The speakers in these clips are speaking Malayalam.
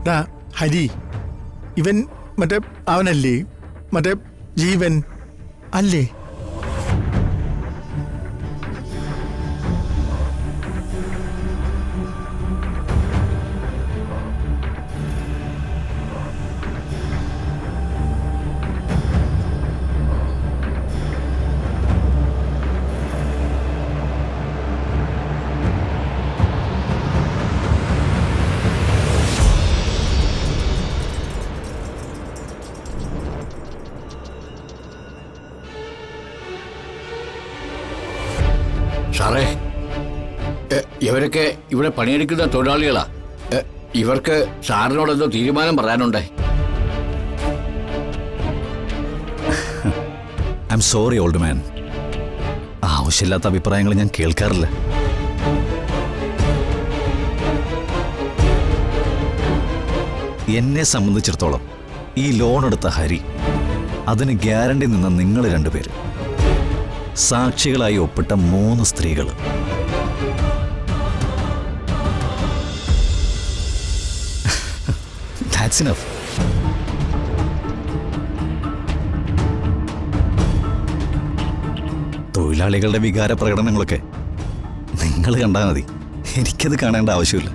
ഡാ ഹരി, ഇവൻ മറ്റേ അവനല്ലേ, മറ്റേ ജീവൻ അല്ലേ? സാറേ, ഇവരൊക്കെ ഇവിടെ പണിയെടുക്കുന്ന തൊഴിലാളികളാ. ഇവർക്ക് സാറിനോടെന്തോ തീരുമാനം പറയാനുണ്ടേ. I am sorry old man. ആവശ്യമില്ലാത്ത അഭിപ്രായങ്ങൾ ഞാൻ കേൾക്കാറില്ല. എന്നെ സംബന്ധിച്ചിടത്തോളം ഈ ലോൺ എടുത്ത ഹരി, അതിന് ഗ്യാരണ്ടി നിന്ന നിങ്ങൾ രണ്ടുപേര്, സാക്ഷികളായി ഒപ്പിട്ട 3 സ്ത്രീകൾ. That's enough. തൊഴിലാളികളുടെ വികാര പ്രകടനങ്ങളൊക്കെ നിങ്ങൾ കണ്ടാൽ മതി, എനിക്കത് കാണേണ്ട ആവശ്യമില്ല.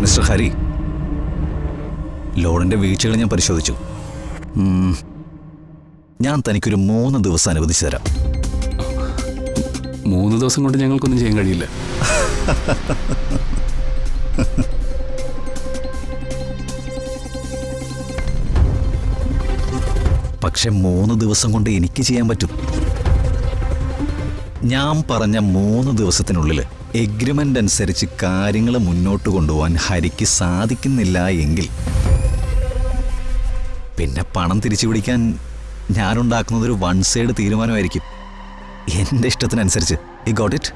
മിസ്റ്റർ ഹരി, ലോണിന്റെ വീഴ്ചകൾ ഞാൻ പരിശോധിച്ചു. ഞാൻ തനിക്കൊരു 3 ദിവസം അനുവദിച്ചു തരാം. 3 ദിവസം കൊണ്ട് ഞങ്ങൾക്കൊന്നും ചെയ്യാൻ കഴിയില്ല. പക്ഷെ 3 ദിവസം കൊണ്ട് എനിക്ക് ചെയ്യാൻ പറ്റും. ഞാൻ പറഞ്ഞ 3 ദിവസത്തിനുള്ളിൽ എഗ്രിമെന്റ് അനുസരിച്ച് കാര്യങ്ങൾ മുന്നോട്ട് കൊണ്ടുപോകാൻ ഹരിക്ക് സാധിക്കുന്നില്ല എങ്കിൽ പിന്നെ പണം തിരിച്ചു പിടിക്കാൻ ഞാനുണ്ടാക്കുന്നതൊരു 1 സൈഡ് തീരുമാനമായിരിക്കും. എൻ്റെ ഇഷ്ടത്തിനനുസരിച്ച്. You got it?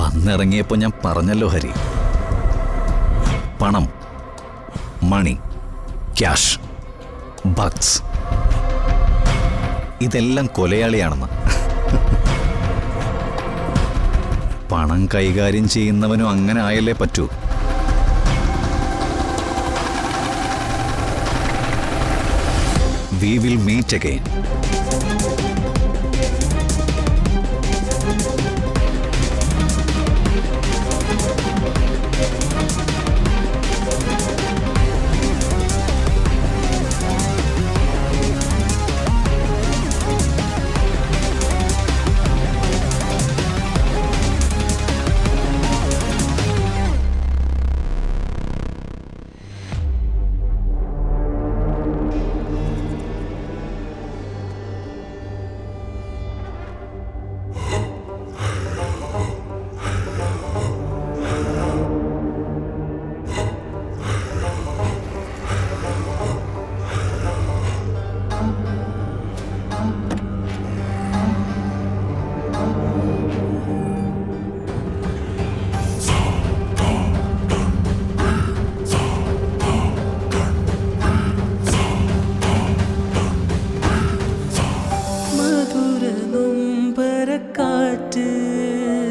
വന്നിറങ്ങിയപ്പോൾ ഞാൻ പറഞ്ഞല്ലോ ഹരി, പണം, മണി, ക്യാഷ്, ബക്സ്, ഇതെല്ലാം കൊലയാളിയാണെന്ന്. പണം കൈകാര്യം ചെയ്യുന്നവനും അങ്ങനെ ആയല്ലേ പറ്റൂ. We will meet again.